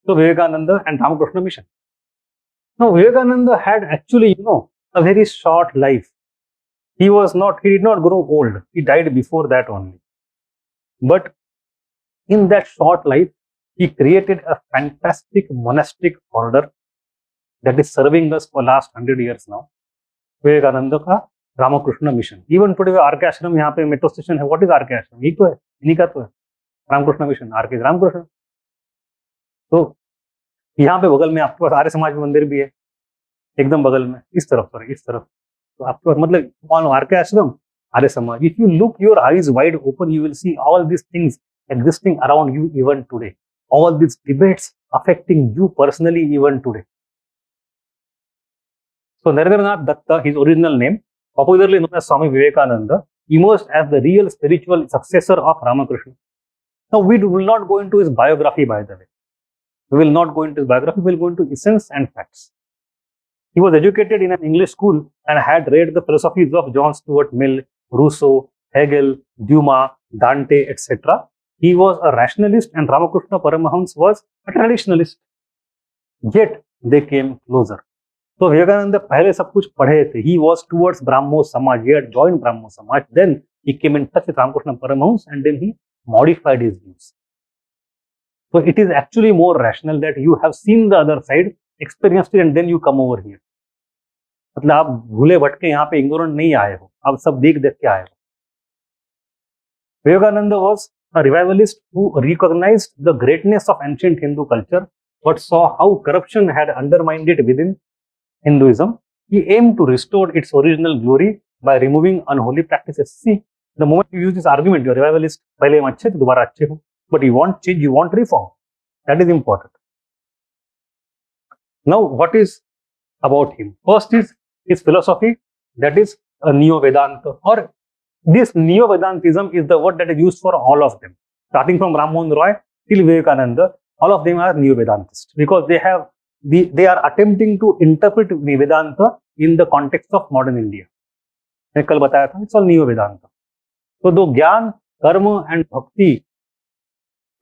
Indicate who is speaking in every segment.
Speaker 1: So Vivekananda and Ramakrishna mission. Now Vivekananda had actually, a very short life. He did not grow old. He died before that only. But in that short life, he created a fantastic monastic order that is serving us for last 100 years now. Vivekananda का Ramakrishna mission. Even today RK ashram यहाँ पे metro station है. What is RK ashram? यही तो है, इन्हीं का तो है रामकृष्ण मिशन. आरके रामकृष्ण. तो यहाँ पे बगल में आपके पास आर्य समाज मंदिर भी है, एकदम बगल में, इस तरफ. तो आपके पास मतलब कौन? आरके आश्रम, Arya Samaj. If you look your eyes wide open, you will see all this things existing around you even today. All these debates affecting you personally even today. So Narendranath Datta, his original name, popularly known as Swami Vivekananda, emerged as the real spiritual successor of Ramakrishna. Now we will not go into his biography, by the way. We will not go into his biography, we will go into essence and facts. He was educated in an English school and had read the philosophies of John Stuart Mill, Rousseau, Hegel, Dumas, Dante, etc. He was a rationalist and Ramakrishna Paramahamsa was a traditionalist. Yet they came closer. So Vivekananda पहले सब कुछ पढ़े थे. He was towards Brahmo Samaj. He had joined Brahmo Samaj. Then he came in touch with Ramakrishna Paramahamsa and then he modified his views. So it is actually more rational that you have seen the other side, experienced it, and then you come over here. मतलब आप भूले भटके यहाँ पे ignorant नहीं आए हो, आप सब देख के आए हो. Vivekananda was a revivalist who recognized the greatness of ancient Hindu culture but saw how corruption had undermined it within Hinduism. He aimed to restore its original glory by removing unholy practices. See, the moment you use this argument, you're a revivalist, पहले हम अच्छे थे, दोबारा अच्छे हो, but you want change, you want reform. That is important. Now, what is about him? First is his philosophy, that is a Neo-Vedanta, or this Neo-Vedantism is the word that is used for all of them. Starting from Ram Mohan Roy till Vivekananda, all of them are Neo-Vedantists because they are attempting to interpret Vedanta in the context of modern India. मैं कल बताया था, it's all Neo-Vedanta. तो दो ज्ञान, कर्म and भक्ति,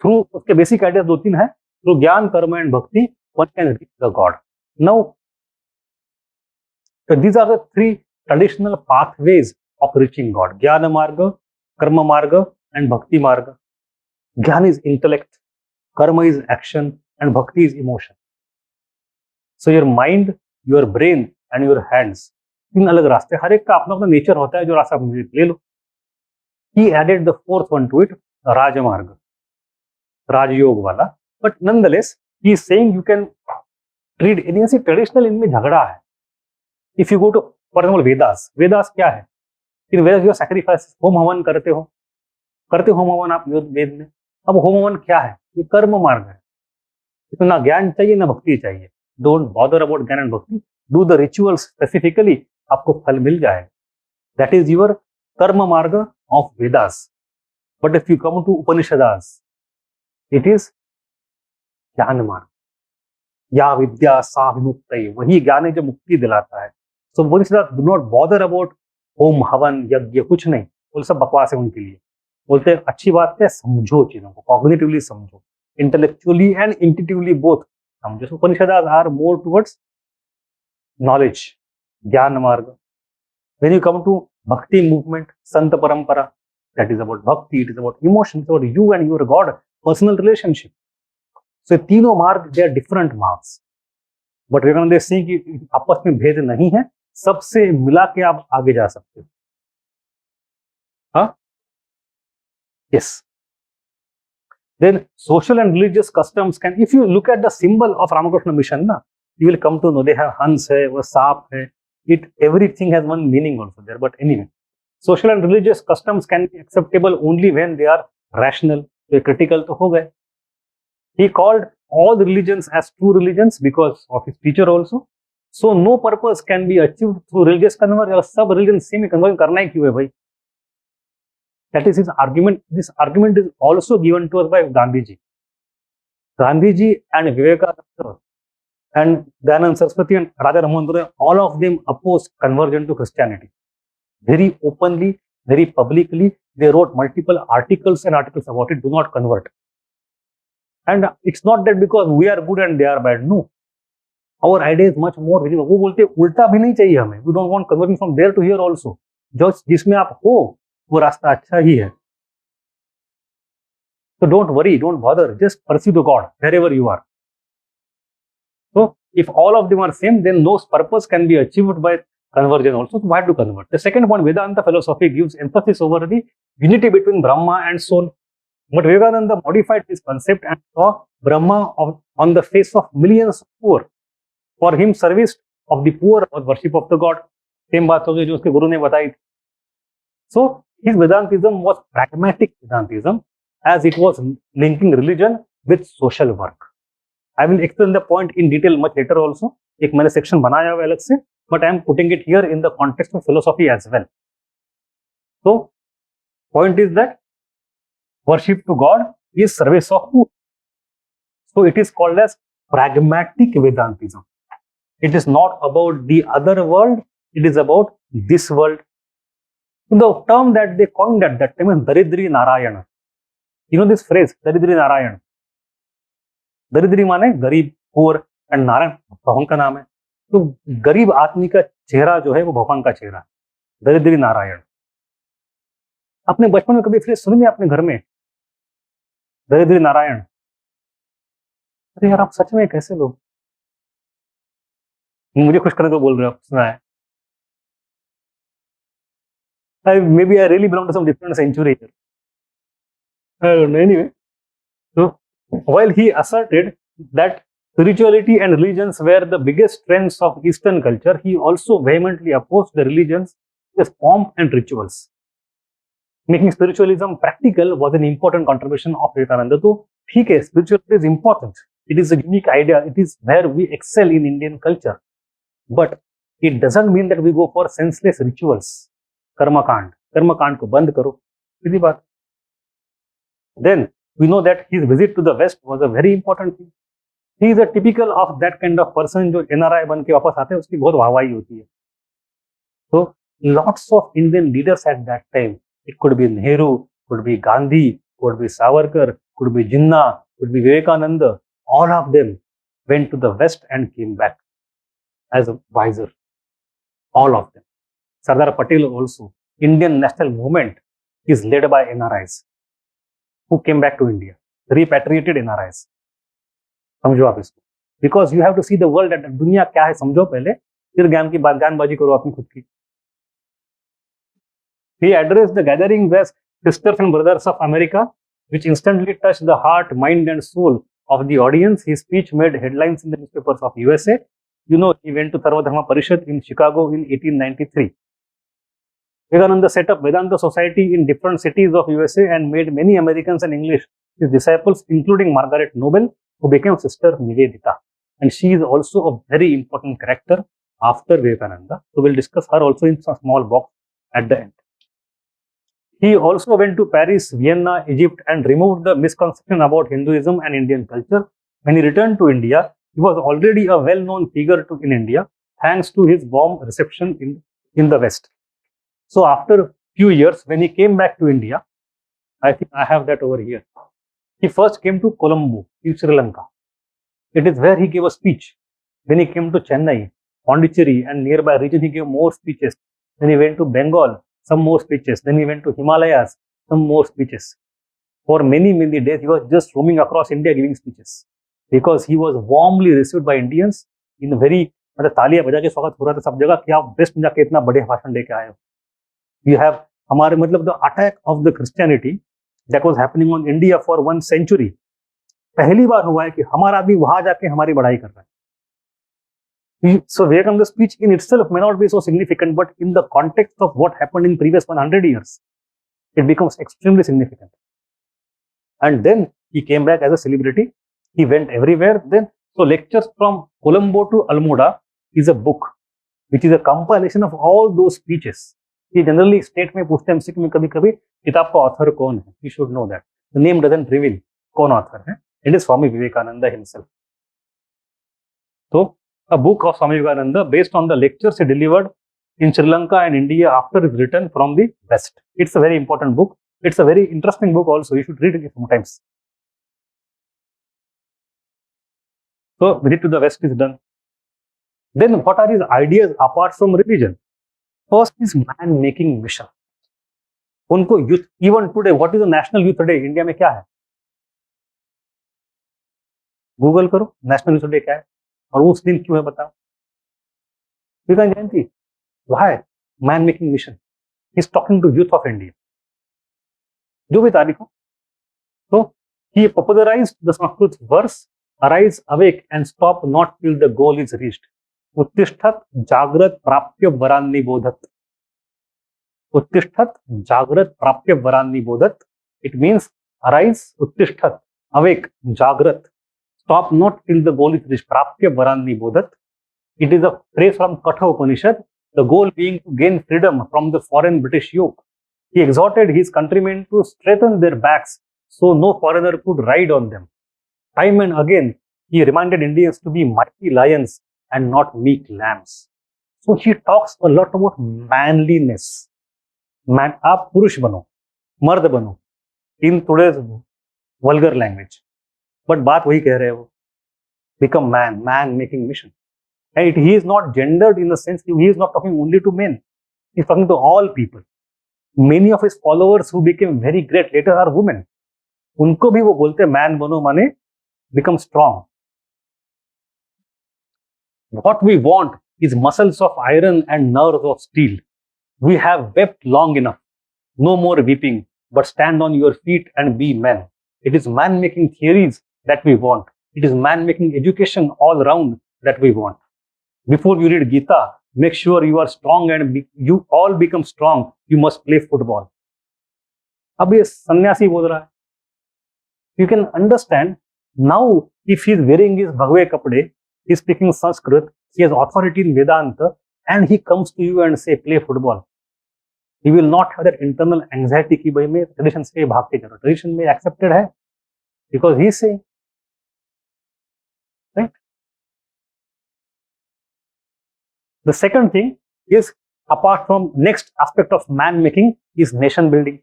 Speaker 1: through उसके basic ideas दो तीन है. Through ज्ञान, कर्म and bhakti, one can reach the God. Now, so these are the three traditional pathways of reaching God. Jnana Marga, Karma Marga and Bhakti Marga. Jnana is intellect, Karma is action and Bhakti is emotion. So your mind, your brain and your hands, तीन अलग रास्ते, हर एक का अपना अपना nature होता है, जो रास्ता आप ले लो. He added the fourth one to it, Raja Marga, Rajयोग वाला. But nonetheless, he is saying you can read any traditional, इनमें झगड़ा है. If you go to, for example, Vedas क्या है? इन वेद जो सैक्रिफाइस, होम हवन करते हो होम हवन आप वेद में. अब होम हवन क्या है? ये कर्म मार्ग है. इसमें ना ज्ञान चाहिए ना भक्ति चाहिए. Don't bother about gyan and bhakti, do the rituals specifically, आपको फल मिल जाएगा. That is your karma marg of Vedas. But if you come to Upanishads, it is gyan marg. या विद्या सा विमुक्ति, वही ज्ञान है जो मुक्ति दिलाता है. So Upanishad do not bother about hom havan yagya, कुछ नहीं. वो सब बकवास है उनके लिए. बोलते हैं अच्छी बात है, समझो चीजों को, कॉग्निटिवली समझो, इंटेलेक्चुअली एंड इंट्यूटिवली बोथ समझो. Upanishads are more towards knowledge, gyan marg. When you come to bhakti movement, sant parampara, that is about bhakti, it is about emotion, it is about you and your God, personal relationship. So तीनों मार्ग they are different margs. But Vivekananda Singh की आपस में भेद नहीं है, सबसे मिला के आप आगे जा सकते हो. हाँ, yes. Then social and religious customs can, if you look at the symbol of Ramakrishna mission, na, you will come to know they have Hans hai, वो सांप है. It, everything has one meaning also there. But anyway, social and religious customs can be acceptable only when they are rational. तो critical तो हो गए. He called all the religions as true religions because of his teacher also. So no purpose can be achieved through religious conversion. सब religion same conversion करना ही क्यों है भाई? That is his argument. This argument is also given to us by Gandhiji. Gandhiji and Vivekananda and Dayanand Saraswati and Raja Ramohan, all of them opposed conversion to Christianity. Very openly, very publicly, they wrote multiple articles and articles about it. Do not convert. And it's not that because we are good and they are bad. No, our idea is much more visible. वो बोलते उल्टा भी नहीं चाहिए हमें. We don't want converting from there to here also. जो जिसमें आप हो वो रास्ता अच्छा ही है. So don't worry, don't bother. Just pursue the God wherever you are. So if all of them are same, then no purpose can be achieved by conversion also. So why to convert? The second point, Vedanta philosophy gives emphasis over the unity between Brahma and soul. But Vivekananda modified this concept and saw Brahma on the face of millions of poor. For him, service of the poor was worship of the God. Same बात हो गई जो उसके गुरु ने बताई थी. So his Vedantism was pragmatic Vedantism, as it was linking religion with social work. I will explain the point in detail much later also. एक मैंने section बनाया हुआ अलग से, but I am putting it here in the context of philosophy as well. So point is that worship to God is service of poor. So it is called as pragmatic Vedantism. It is not about the other world, it is about this world. The term that they coined at that time is Daridri Narayana. You know this phrase, Daridri Narayana. दरिद्री माने गरीब, poor, and Narayan भगवान का नाम है. तो गरीब आदमी का चेहरा जो है वो भगवान का चेहरा है. दरिद्री नारायण. आपने बचपन में कभी फ्रेज सुनी नहीं आपने घर में? दरिद्री नारायण. अरे यार आप सच में कैसे लोग मुझे खुश करने को बोल रहे हो? सुना है? Maybe I really belong to some different century here. I don't know. Anyway, so while he asserted that spirituality and religions were the biggest strengths of Eastern culture, he also vehemently opposed the religions with pomp and rituals. Making spiritualism practical was an important contribution of Vivekananda. So, ठीक है, spirituality is important. It is a unique idea. It is where we excel in Indian culture. But it doesn't mean that we go for senseless rituals. कर्मकांड को बंद करो, सीधी बात. Then we know that his visit to the West was a very important thing. He is a typical of that kind of person जो NRI बन के वापस आते हैं, उसकी बहुत वाहवाही होती है. So lots of Indian leaders at that time, it could be Nehru, could be Gandhi, could be Savarkar, could be Jinnah, could be Vivekananda, all of them went to the West and came back as a wiser. All of them. Sardar Patel also. Indian national movement is led by NRIs who came back to India, repatriated NRIs. समझो आप इसको. Because you have to see the world at दुनिया क्या है समझो पहले, फिर ज्ञानबाजी करो अपनी खुद की. He addressed the gathering as sisters and brothers of America, which instantly touched the heart, mind and soul of the audience. His speech made headlines in the newspapers of USA. You know, he went to Sarva Dharma Parishad in Chicago in 1893. Vivekananda set up Vedanta Society in different cities of USA and made many Americans and English his disciples, including Margaret Noble, who became Sister Nivedita. And she is also a very important character after Vivekananda. So we'll discuss her also in some small box at the end. He also went to Paris, Vienna, Egypt and removed the misconception about Hinduism and Indian culture. When he returned to India, he was already a well-known figure in India, thanks to his warm reception in the West. So after a few years, when he came back to India, I think I have that over here. He first came to Colombo, in Sri Lanka. It is where he gave a speech. Then he came to Chennai, Pondicherry and nearby region, he gave more speeches. Then he went to Bengal, some more speeches. Then he went to Himalayas, some more speeches. For many, many days, he was just roaming across India giving speeches. Because he was warmly received by Indians in a very, मतलब तालियां बजा के स्वागत हो रहा था सब जगह कि आप वेस्ट में जाके इतना बढ़िया भाषण लेके आए हो. You have हमारे मतलब the attack of the Christianity that was happening on India for 1 century. पहली बार हुआ है कि हमारा आदमी वहां जाके हमारी बढ़ाई कर रहा है. So Vivekananda's speech in itself may not be so significant, but in the context of what happened in previous 100 years, it becomes extremely significant. And then he came back as a celebrity. He went everywhere. Then, so Lectures from Colombo to Almoda is a book, which is a compilation of all those speeches. He generally state में पूछते हैं MCQ में कभी-कभी किताब का author कौन है? You should know that. The name doesn't reveal कौन author है. It is Swami Vivekananda himself. So, a book of Swami Vivekananda based on the lectures he delivered in Sri Lanka and India after his return from the West. It's a very important book. It's a very interesting book also. You should read it sometimes. So visit to the West is done. Then what are his ideas apart from religion? First is man-making mission. उनको youth, even today, what is the national youth day? India में क्या है? Google करो, national youth day क्या है और उस दिन क्यों है बताओ. विवेकानंद जयंती. Why? Man-making mission. He's talking to youth of India. जो भी तारीख हो. So he popularized the Sanskrit verse, arise, awake and stop not till the goal is reached. उत्तिष्ठत जागृत प्राप्य वरान्नि बोधत. उत्तिष्ठत जागृत प्राप्य वरान्नि बोधत. It means arise, उत्तिष्ठत, awake, जागृत, stop not till the goal is reached. प्राप्य वरान्नि बोधत. It is a phrase from 𝐂𝐭 𝐖𝐢𝐭, the goal being to gain freedom from the foreign British yoke. He exhorted his countrymen to straighten their backs so no foreigner could ride on them. Time and again, he reminded Indians to be mighty lions and not meek lambs. So he talks a lot about manliness. Man, आप पुरुष बनो, मर्द बनो, in today's vulgar language. But बात वही कह रहे हैं वो. Become man, man-making mission. And he is not gendered in the sense he is not talking only to men. He is talking to all people. Many of his followers who became very great later are women. उनको भी वो बोलते हैं man बनो माने become strong. What we want is muscles of iron and nerves of steel. We have wept long enough. No more weeping, but stand on your feet and be men. It is man-making theories that we want. It is man-making education all around that we want. Before you read Gita, make sure you are strong and you all become strong. You must play football. अब ये सन्यासी बोल रहा है. You can understand now if he is wearing his भगवे कपड़े, he is speaking Sanskrit, he has authority in Vedanta, and he comes to you and say play football. He will not have that internal anxiety कि भाई मैं tradition से भाग के करूँ. Tradition में accepted है because he is saying, right? The second thing is, apart from next aspect of man making, is nation building.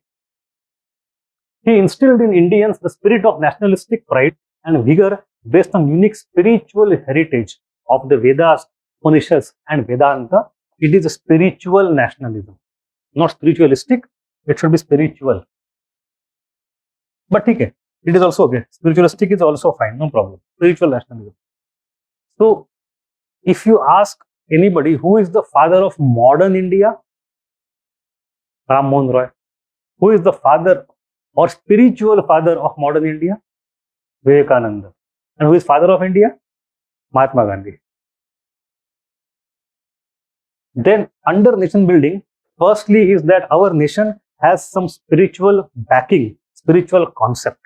Speaker 1: He instilled in Indians the spirit of nationalistic pride and vigor based on unique spiritual heritage of the Vedas, Upanishads and Vedanta. It is a spiritual nationalism, not spiritualistic. It should be spiritual. But okay, it is also okay. Spiritualistic is also fine, no problem. Spiritual nationalism. So, if you ask anybody who is the father of modern India, Ram Mohan Roy. Who is the father or spiritual father of modern India? Vivekananda. And who is father of India? Mahatma Gandhi. Then under nation building, firstly is that our nation has some spiritual backing, spiritual concept.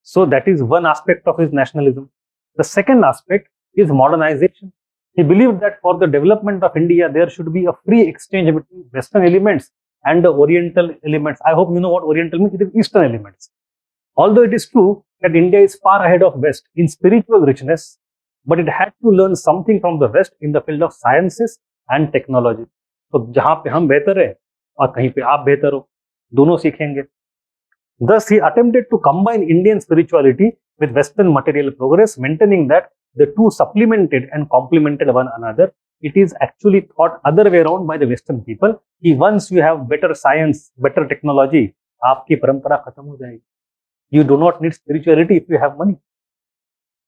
Speaker 1: So that is one aspect of his nationalism. The second aspect is modernization. He believed that for the development of India, there should be a free exchange between Western elements and the Oriental elements. I hope you know what Oriental means. It is Eastern elements. Although it is true that India is far ahead of West in spiritual richness, but it had to learn something from the West in the field of sciences and technology. So जहाँ पे हम बेहतर है और कहीं पे आप बेहतर हो, दोनों सीखेंगे. Thus, he attempted to combine Indian spirituality with Western material progress, maintaining that the two supplemented and complemented one another. It is actually thought other way around by the Western people. कि once you have better science, better technology, आपकी परंपरा खत्म हो जाएगी. You do not need spirituality if you have money,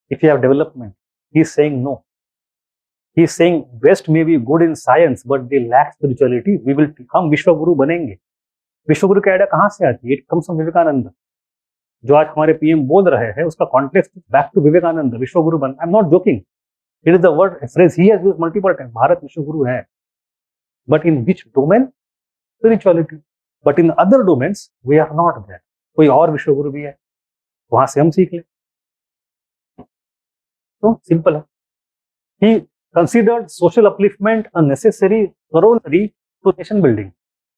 Speaker 1: if you have development. He is saying no. He is saying West may be good in science, but they lack spirituality. We will, हम विश्वगुरु बनेंगे. विश्वगुरु का idea कहाँ से आती है? It comes from Vivekananda. जो आज हमारे पीएम बोल रहे हैं उसका कॉन्टेक्स्ट बैक टू विवेकानंद, विश्वगुरु बन. I am not joking. It is the word phrase he has used multiple time. Bharat विश्वगुरु है, but in which domain? Spirituality. But in other domains we are not that. कोई और विश्वगुरु भी है, वहां से हम सीख लें. तो सिंपल है. He considered social upliftment a necessary corollary to nation building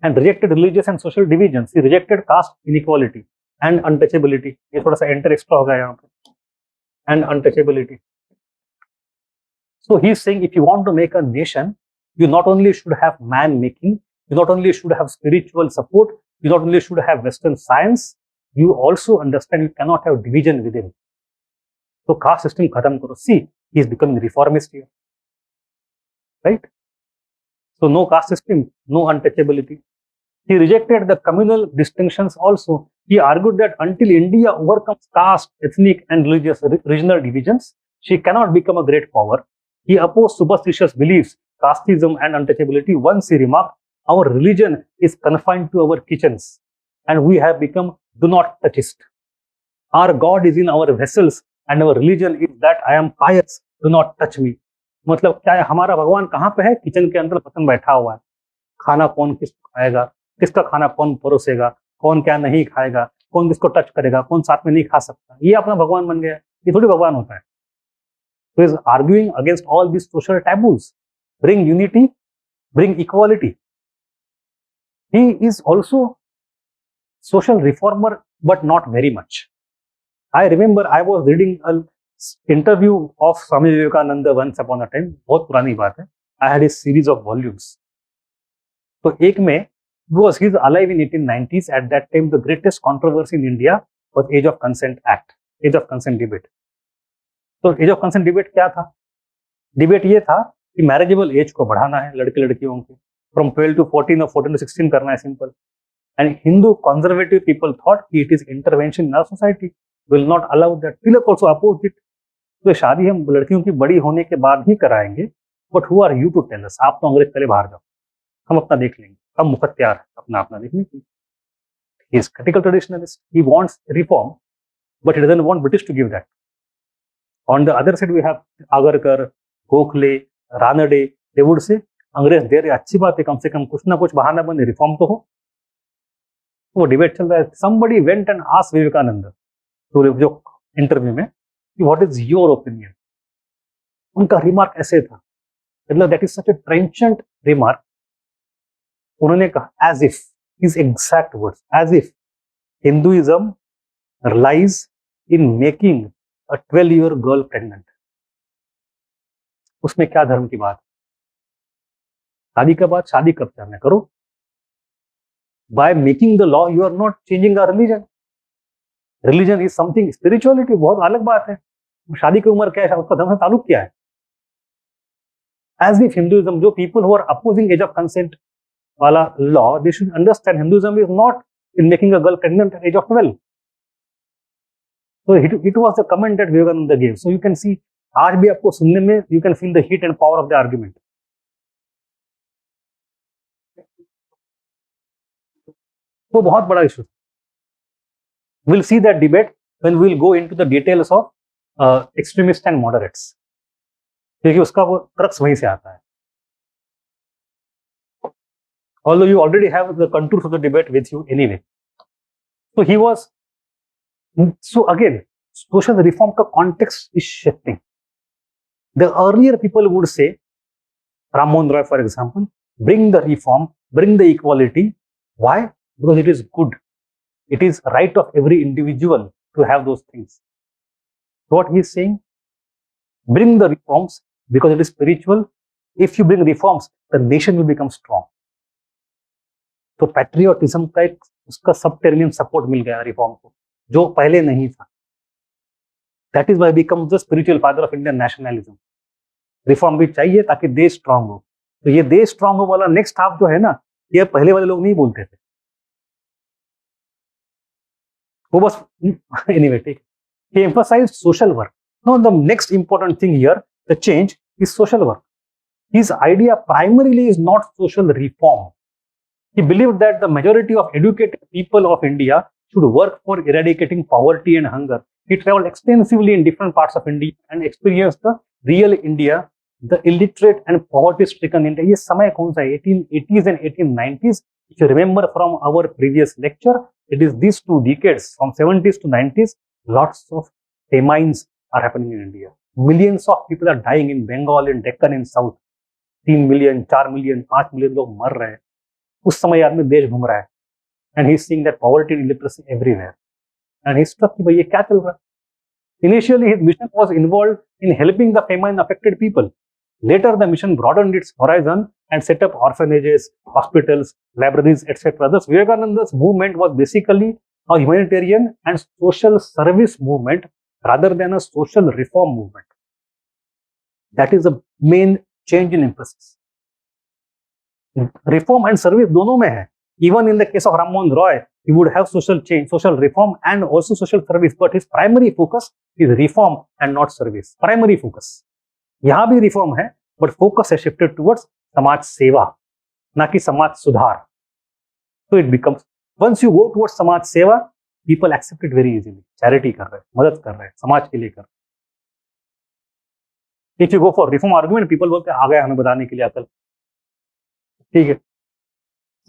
Speaker 1: and rejected religious and social divisions. He rejected caste inequality and untouchability. ये थोड़ा सा enter extra हो गया यहाँ पे. And untouchability. So he is saying if you want to make a nation, you not only should have man making, you not only should have spiritual support, you not only should have Western science, you also understand you cannot have division within. तो caste system खत्म करो. See, he is becoming reformist here, right? So no caste system, no untouchability. He rejected the communal distinctions also. He argued that until India overcomes caste, ethnic and religious regional divisions, she cannot become a great power. He opposed superstitious beliefs, casteism and untouchability. Once he remarked, our religion is confined to our kitchens and we have become do not touchist. Our God is in our vessels and our religion is that I am pious, do not touch me. मतलब क्या है, हमारा भगवान कहाँ पे है? Kitchen के अंदर पतंग बैठा हुआ है. खाना कौन किसको खाएगा, किसका खाना कौन परोसेगा, कौन क्या नहीं खाएगा, कौन किसको टच करेगा, कौन साथ में नहीं खा सकता, ये अपना भगवान बन गया है. ये थोड़ी भगवान होता है. So he is arguing against all these social taboos. Bring unity, bring equality. He is also social reformer, but not very much. I remember I was reading an interview of Swami Vivekananda once upon a time. बहुत पुरानी बात है. I had a series of volumes. तो एक में was he is alive in 1890s. At that time, the greatest controversy in India was Age of Consent Act, Age of Consent debate. तो Age of Consent debate क्या था? Debate ये था कि marriageable age को बढ़ाना है लड़के लड़कियों के, from 12 to 14 or 14 to 16 करना है, simple. And Hindu conservative people thought it is intervention in our society, will not allow that. Tilak also opposed it. तो शादी हम लड़कियों की बड़ी होने के बाद ही कराएंगे. But who are you to tell us? आप तो अंग्रेज पहले बाहर जाओ, हम अपना देख लेंगे. हम मुखत्यार है अपना अपना देखने की. He is critical traditionalist. He wants reform but he doesn't want British to give that. On the other side we have Agarkar, Gokhale, Ranade. They would say अंग्रेज दे रहे, अच्छी बात है, कम से कम कुछ ना कुछ बहाना बने, रिफॉर्म तो हो. वो डिबेट चल रहा है. Somebody went and asked Vivekananda जो इंटरव्यू में, what is your opinion? उनका रिमार्क ऐसे था, मतलब that is such a trenchant remark. उन्होंने कहा as if, his exact words, as if Hinduism relies in making a 12-year girl pregnant. उसमें क्या धर्म की बात? शादी के बाद शादी कब करना करो. By making the law, you are not changing our religion. Religion is something, spirituality बहुत अलग बात है. शादी की उम्र क्या है, उसका धर्म से ताल्लुक क्या है? As if Hinduism, जो people who are opposing age of consent वाला law, they should understand Hinduism is not in making a girl pregnant at age of 12. So it was the comment that Vivekananda gave. So you can see, आज भी आपको सुनने में you can feel the heat and power of the argument. वो बहुत बड़ा issue. We'll see that debate when we'll go into the details of extremists and moderates, क्योंकि उसका वो क्रक्स वहीं से आता है. Although you already have the contours of the debate with you anyway. So he was, so again, social reform का context is shifting. The earlier people would say, Ram Mohan Roy for example, bring the reform, bring the equality. Why? Because it is good. It is right of every individual to have those things. What he is saying, bring the reforms because it is spiritual. If you bring reforms, the nation will become strong. तो patriotism का एक उसका सबटेरियन support मिल गया reform को, जो पहले नहीं था. That is why becomes the spiritual father of Indian nationalism. Reform भी चाहिए ताकि देश स्ट्रांग हो. तो ये देश स्ट्रांग हो वाला नेक्स्ट हाफ जो है ना, ये पहले वाले लोग नहीं बोलते थे. वो बस एनीवे ठीक. He emphasized social work. Now the next important thing here, the change, is social work. His idea primarily is not social reform. He believed that the majority of educated people of India should work for eradicating poverty and hunger. He traveled extensively in different parts of India and experienced the real India, the illiterate and poverty-stricken India. ये समय कौन सा है? 1880s and 1890s. If you remember from our previous lecture, it is these 2 decades, from 70s to 90s, lots of famines are happening in India. Millions of people are dying in Bengal, in Deccan, in South. 3 million, 4 million, 5 million लोग मर रहे हैं. उस समय आदमी देश घूम रहा है. And he is seeing that poverty and illiteracy everywhere. And he struck कि भाई ये क्या चल रहा है? Initially, his mission was involved in helping the famine-affected people. Later, the mission broadened its horizon and set up orphanages, hospitals, libraries, etc. Thus, Vivekananda's movement was basically a humanitarian and social service movement rather than a social reform movement. That is the main change in emphasis. Reform and service दोनों में है. Even in the case of Ram Mohan Roy, he would have social change, social reform and also social service, but his primary focus is reform and not service. Primary focus. यहाँ भी reform है, but focus has shifted towards समाज सेवा, ना कि समाज सुधार. So it becomes, once you go towards समाज सेवा, people accept it very easily. Charity कर रहे हैं, मदद कर रहे हैं, समाज के लिए कर रहे हैं. If you go for reform argument, people बोलते हैं आ गया हमें बताने के लिए अकल. ठीक है.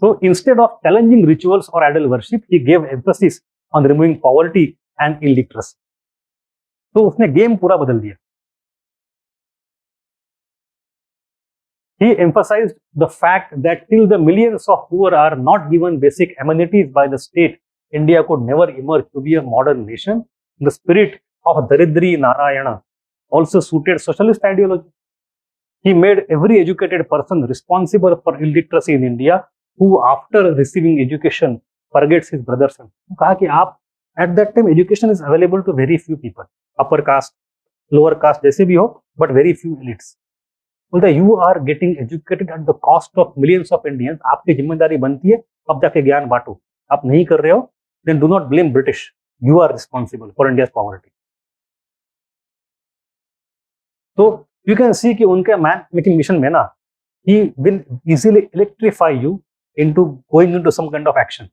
Speaker 1: So instead of challenging rituals or idol worship, he gave emphasis on removing poverty and illiteracy. तो उसने गेम पूरा बदल दिया. He emphasized the fact that till the millions of poor are not given basic amenities by the state, India could never emerge to be a modern nation. The spirit of Daridri Narayana also suited socialist ideology. He made every educated person responsible for illiteracy in India, who after receiving education forgets his brothers. कहा कि आप at that time education is available to very few people, upper caste, lower caste जैसे भी हो, but very few elites. बोलता है you are getting educated at the cost of millions of Indians. आपकी जिम्मेदारी बनती है अब जाके ज्ञान बांटो. आप नहीं कर रहे हो, then do not blame British. You are responsible for India's poverty. तो you can see कि उनके मैन मेकिंग मिशन में ना, he will easily electrify you into going into some kind of action.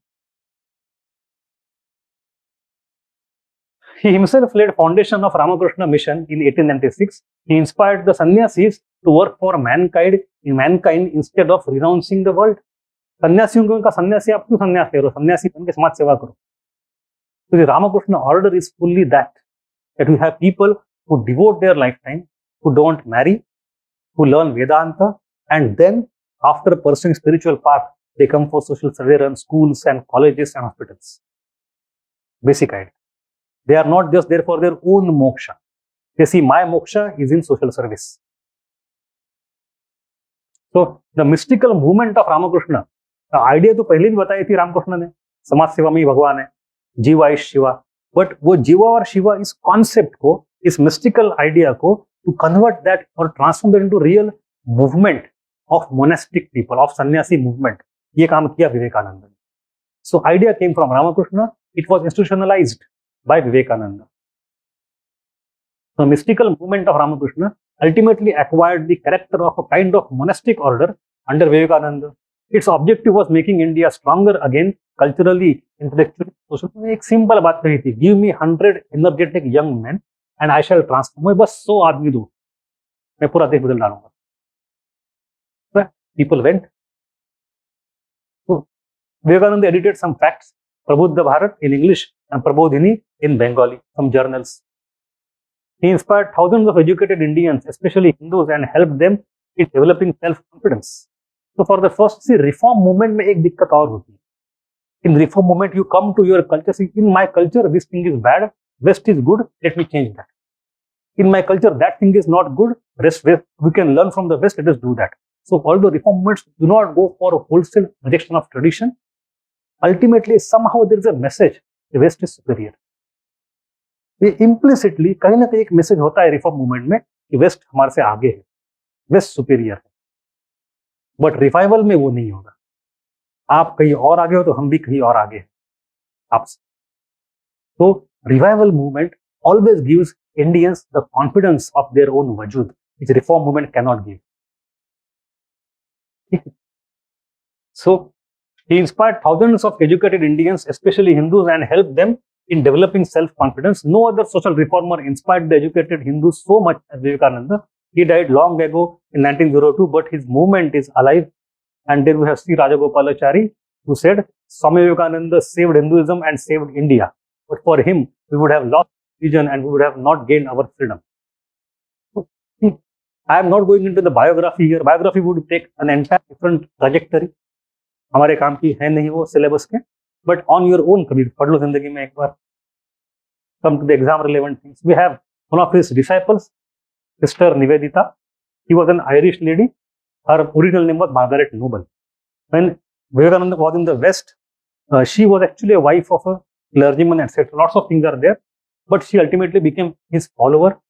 Speaker 1: He himself laid foundation of Ramakrishna mission in 1896. He inspired the sannyasis to work for mankind instead of renouncing the world. सन्यासियों का सन्यासी आप क्यों सन्यास ले रहे हो? सन्यासी बन के समाज सेवा करो. So the Ramakrishna order is fully that we have people who devote their lifetime, who don't marry, who learn Vedanta, and then after pursuing spiritual path, they come for social service, run schools and colleges and hospitals. Basic idea. They are not just there for their own moksha. They see my moksha is in social service. So the mystical movement of Ramakrishna, the idea तो पहले भी बताई थी रामकृष्ण ने, समाज सेवा में ही भगवान है, जीवा इज शिवा. बट वो जीवा और शिवा इस कॉन्सेप्ट को, इस मिस्टिकल आइडिया को to convert that or transform that into real movement of monastic people, of sannyasi movement, ये काम किया विवेकानंद ने. So idea came from Ramakrishna. It was institutionalized by Vivekananda. The mystical movement of Ramakrishna ultimately acquired the character of a kind of monastic order under Vivekananda. Its objective was making India stronger again, culturally, intellectually, socially. एक simple बात कही थी, give me 100 energetic young men and I shall transform. मैं बस 100 आदमी दूं, मैं पूरा देश बदल डालूंगा. So people went. So Vivekananda edited some facts, Prabuddha Bharat in English and Prabodhini in Bengali, some journals. He inspired thousands of educated Indians, especially Hindus, and helped them in developing self-confidence. So for the first, see, reform movement में एक दिक्कत और होती है. In reform movement, you come to your culture, see, in my culture, this thing is bad, West is good, let me change that. In my culture, that thing is not good, rest, we can learn from the West, let us do that. So although reform movements do not go for a wholesale rejection of tradition, ultimately somehow there is a message, the West is superior. Implicitly कहीं ना कहीं एक message होता है reform movement में कि waste हमारे से आगे है, वेस्ट सुपीरियर है. बट रिवाइवल में वो नहीं होगा. आप कहीं और आगे हो तो हम भी कहीं और आगे हैं आपसे. तो revival movement always gives Indians the confidence of their own वजूद, which reform movement cannot give. So he inspired thousands of educated Indians, especially Hindus, and helped them in developing self-confidence. No other social reformer inspired the educated Hindus so much as Vivekananda. He died long ago in 1902, but his movement is alive. And then we have Sri Rajagopalachari, who said, Swami Vivekananda saved Hinduism and saved India. But for him, we would have lost religion and we would have not gained our freedom. So, I am not going into the biography here. Biography would take an entire different trajectory. हमारे काम की है नहीं वो syllabus के. But on your own, कभी पढ़ लो जिंदगी में एक बार. Come to the exam relevant things. We have one of his disciples, Sister Nivedita. She was an Irish lady. Her original name was Margaret Noble. When Vivekananda was in the West, she was actually a wife of a clergyman, etc. Lots of things are there. but she ultimately became his follower,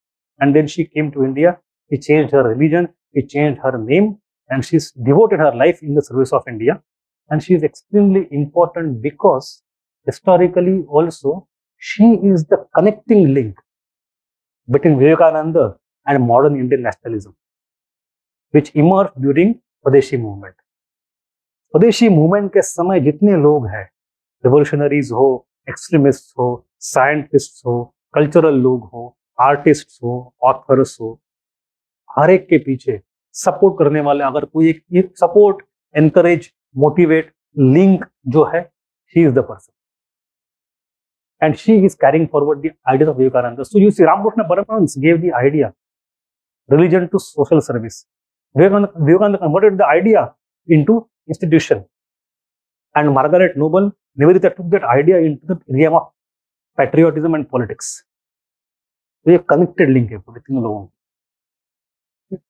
Speaker 1: and then she came to India. She changed her religion, she changed her name, and she's devoted her life in the service of India. And she is extremely important because historically also she is the connecting link between Vivekananda and modern Indian nationalism, which emerged during Swadeshi movement. स्वदेशी movement के समय जितने लोग हैं, revolutionaries हो, extremist हो, scientist हो, cultural लोग हो, आर्टिस्ट हो, ऑथर्स हो, हर एक के पीछे सपोर्ट करने वाले अगर कोई एक सपोर्ट, एनकरेज, मोटिवेट, लिंक जो है, she is the person and she is carrying forward the ideas of Vivekananda. So you see, Ramakrishna Paramahansa gave the idea, religion to social service. Vivekananda converted the idea into institution, and Margaret Noble, Nivedita took that idea into the realm of patriotism and politics. So a connected link है पूरे तीनों लोगों में.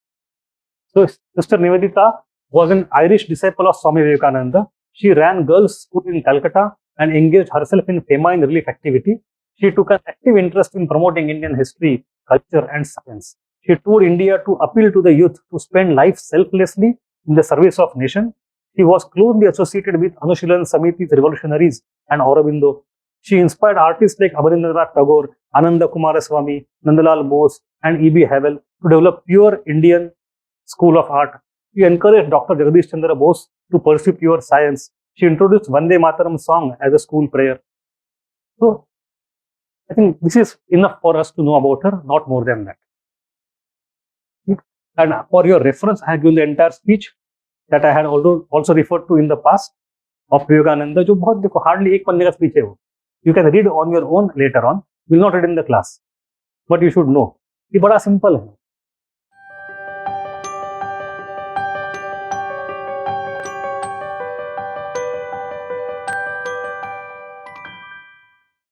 Speaker 1: So Sister Nivedita was an Irish disciple of Swami Vivekananda. She ran girls' school in Calcutta and engaged herself in famine relief activity. She took an active interest in promoting Indian history, culture, and science. She toured India to appeal to the youth to spend life selflessly in the service of nation. She was closely associated with Anushilan Samiti's revolutionaries and Aurobindo. She inspired artists like Abanindranath Tagore, Ananda Kumaraswamy, Nandalal Bose, and E.B. Havel to develop pure Indian school of art. She encouraged Dr. Jagadish Chandra Bose to pursue pure science. She introduced Vande Mataram song as a school prayer. So, I think this is enough for us to know about her, not more than that. And for your reference, I have given the entire speech that I had also referred to in the past of Vivekananda, जो बहुत देखो hardly एक पन्ने का speech है वो. You can read on your own later on. Will not read in the class, but you should know. ये बड़ा simple है.